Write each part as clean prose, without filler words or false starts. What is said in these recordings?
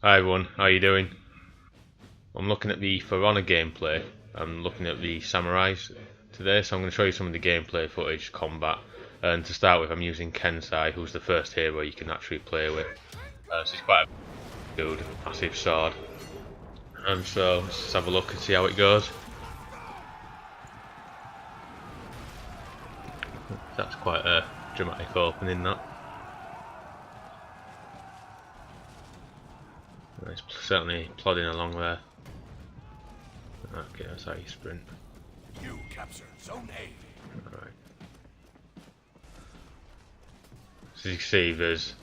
Hi everyone, how are you doing? I'm looking at the For Honor gameplay. I'm looking at the samurais today, so I'm going to show you some of the gameplay footage, combat. And to start with, I'm using Kensai, who's the first hero you can actually play with. So he's quite a dude, massive sword. And so let's just have a look and see how it goes. That's quite a dramatic opening, that. He's certainly plodding along there. Okay, that's how you sprint. You captured Zone A. Alright. So you can see there's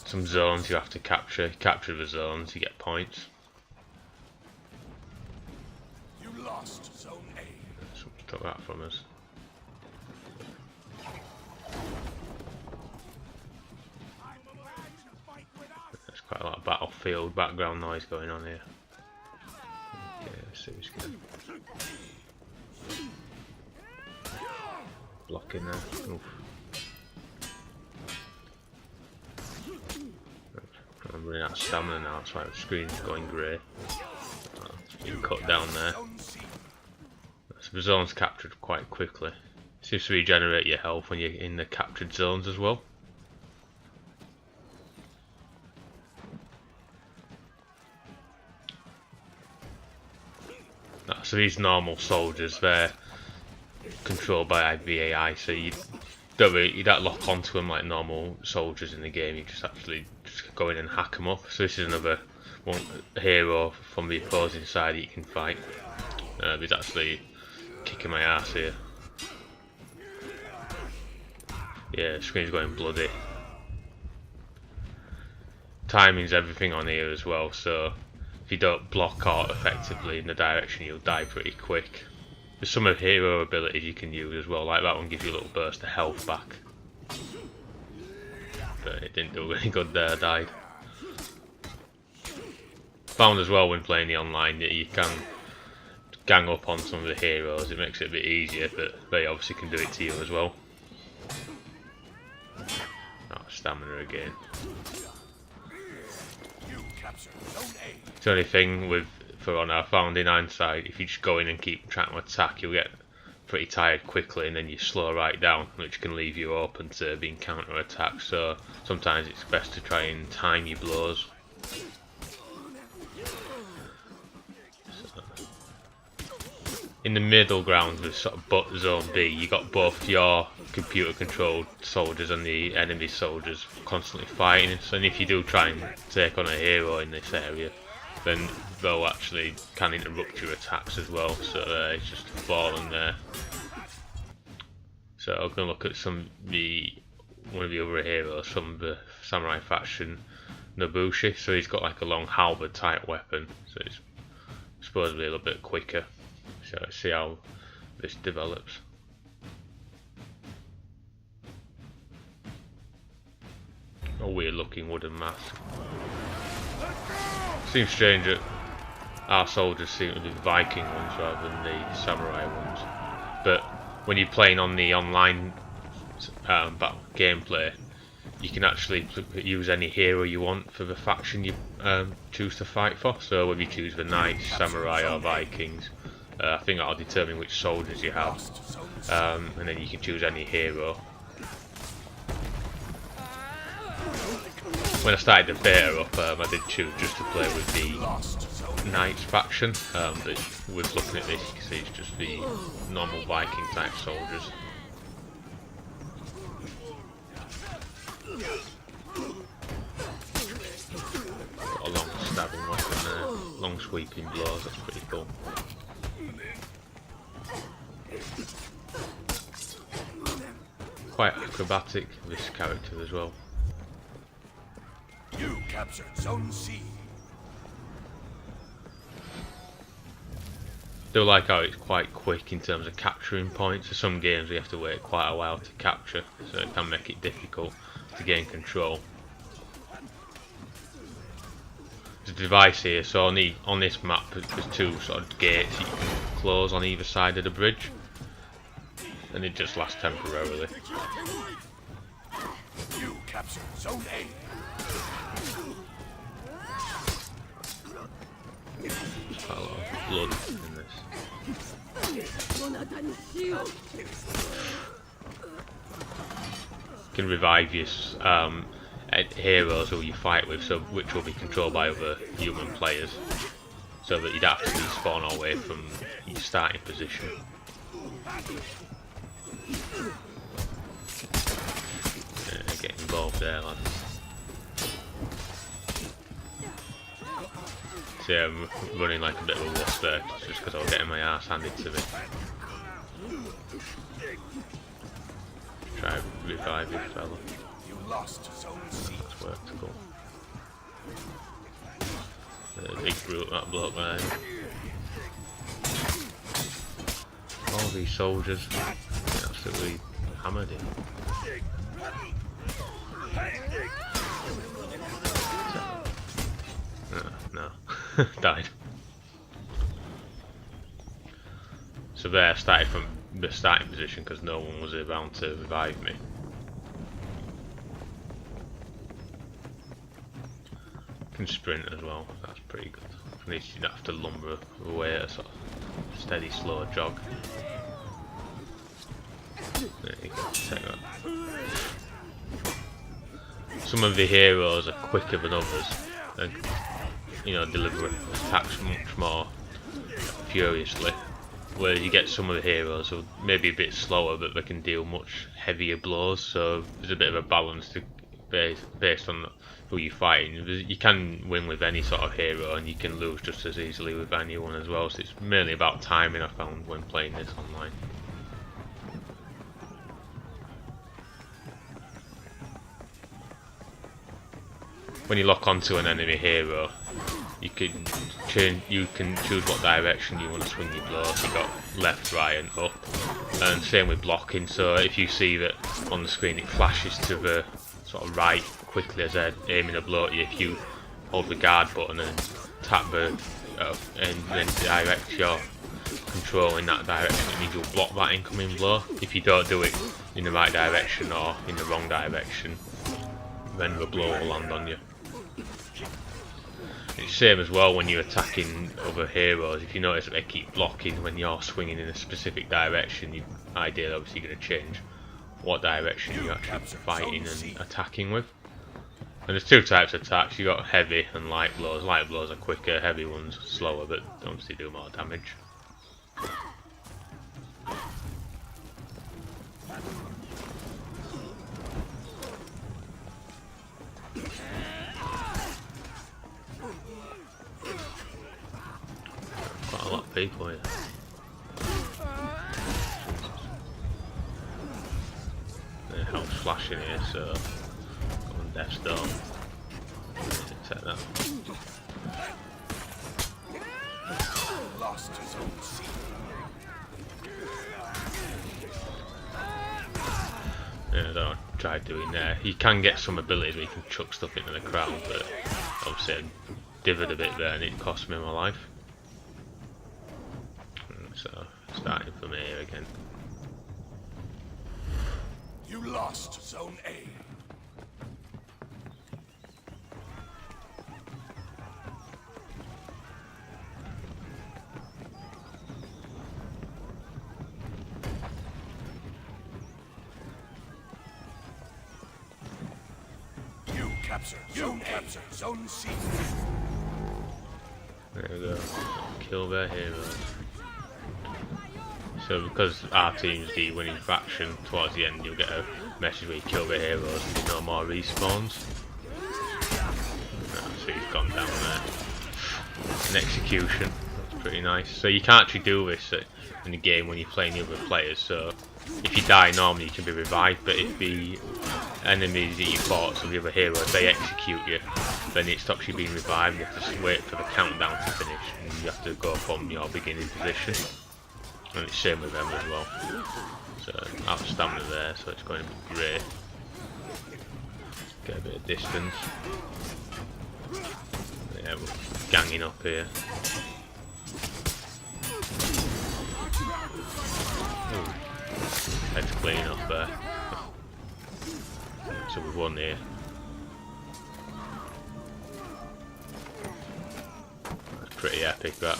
some zones you have to capture. You capture the zones, you get points. You lost Zone A. Someone took that from us. There's quite a lot of battlefield background noise going on here. Okay, let's see who's gonna block in there. Oof. I'm running out of stamina now, that's why the screen's going grey. Oh, it's been cut down there. So the zone's captured quite quickly. It seems to regenerate your health when you're in the captured zones as well. So these normal soldiers, they're controlled by the AI, so you don't lock onto them like normal soldiers in the game. You just actually go in and hack them up. So this is another one hero from the opposing side that you can fight. He's actually kicking my ass here. Yeah, the screen's going bloody. Timing's everything on here as well, so if you don't block out effectively in the direction, you'll die pretty quick. There's some of hero abilities you can use as well, like that one gives you a little burst of health back. But it didn't do any good there, I died. Found as well when playing the online that you can gang up on some of the heroes. It makes it a bit easier, but they obviously can do it to you as well. Oh, stamina again. The only thing with For Honor I found in hindsight, if you just go in and keep trying to attack, you'll get pretty tired quickly and then you slow right down, which can leave you open to being counter-attacked. So sometimes it's best to try and time your blows. In the middle ground with sort of zone B, you got both your computer controlled soldiers and the enemy soldiers constantly fighting. So if you do try and take on a hero in this area, then they'll actually can interrupt your attacks as well. So it's just falling there. So I'm gonna look at one of the other heroes from the samurai faction, Nobushi. So he's got like a long halberd type weapon, so it's supposedly a little bit quicker. So let's see how this develops. A weird looking wooden mask. Seems strange that our soldiers seem to be the Viking ones rather than the samurai ones. But when you're playing on the online battle gameplay, you can actually use any hero you want for the faction you choose to fight for. So whether you choose the knights, samurai or Vikings, I think that'll determine which soldiers you have, and then you can choose any hero. When I started the beta up, I did choose just to play with the Knights faction, but with looking at this you can see it's just the normal Viking type soldiers. Got a long stabbing weapon there, long sweeping blows, that's pretty cool. Quite acrobatic, this character as well. You captured Zone C. Do like how it's quite quick in terms of capturing points. For some games we have to wait quite a while to capture, so it can make it difficult to gain control. There's a device here, so on this map there's two sort of gates you can close on either side of the bridge, and it just lasts temporarily. You captured Zone A. Quite a lot of blood in this. You can revive your heroes who you fight with, so which will be controlled by other human players, so that you'd have to respawn away from your starting position. Get involved there, lads. See, I'm running like a bit of a wuss there, just because I was getting my arse handed to me. Try to revive this fella. You lost Zone C. That's worked, cool. Big brute, that bloke there. All these soldiers, absolutely hammered him. No, died. So there, I started from the starting position because no one was around to revive me. Can sprint as well, that's pretty good. At least you don't have to lumber away at a sort of steady, slow jog. There you go, take that. Some of the heroes are quicker than others, and deliver attacks much more furiously. Whereas you get some of the heroes who may be a bit slower, but they can deal much heavier blows. So there's a bit of a balance based on who you're fighting. You can win with any sort of hero, and you can lose just as easily with anyone as well. So it's mainly about timing, I found, when playing this online. When you lock onto an enemy hero, you can choose what direction you want to swing your blows. You got left, right, and up, and same with blocking. So if you see that on the screen it flashes to the sort of right quickly as they're aiming a blow at you, if you hold the guard button and tap the and then direct your control in that direction, it means you'll block that incoming blow. If you don't do it in the right direction or in the wrong direction, then the blow will land on you. It's the same as well when you're attacking other heroes. If you notice that they keep blocking when you're swinging in a specific direction, you ideally obviously going to change what direction you're actually fighting and attacking with. And there's two types of attacks. You got heavy and light blows. Light blows are quicker, heavy ones slower, but obviously do more damage. Quite a lot of people here. The health's flashing here, so go on Death Storm. Take that. Lost Zone C. Yeah, I don't know, try doing there. You can get some abilities where you can chuck stuff into the crowd, but obviously I dithered a bit there and it cost me my life. So, starting from here again. You lost Zone A. You captured Zone C. There we go. Kill their heroes. So because our team's the winning faction, towards the end you'll get a message where you kill the heroes and there's no more respawns. So he's gone down there. An execution. That's pretty nice. So you can't actually do this in the game when you're playing the other players. So if you die normally you can be revived, but if the enemies that you fought, so the other heroes, they execute you, then it stops you being revived. You have to just wait for the countdown to finish and you have to go from your beginning position. And it's same with them as well. So out of stamina there, so it's going to be great. Get a bit of distance. Yeah, we're ganging up here. Ooh. Head's clean up there. So we've won here. pretty epic, that.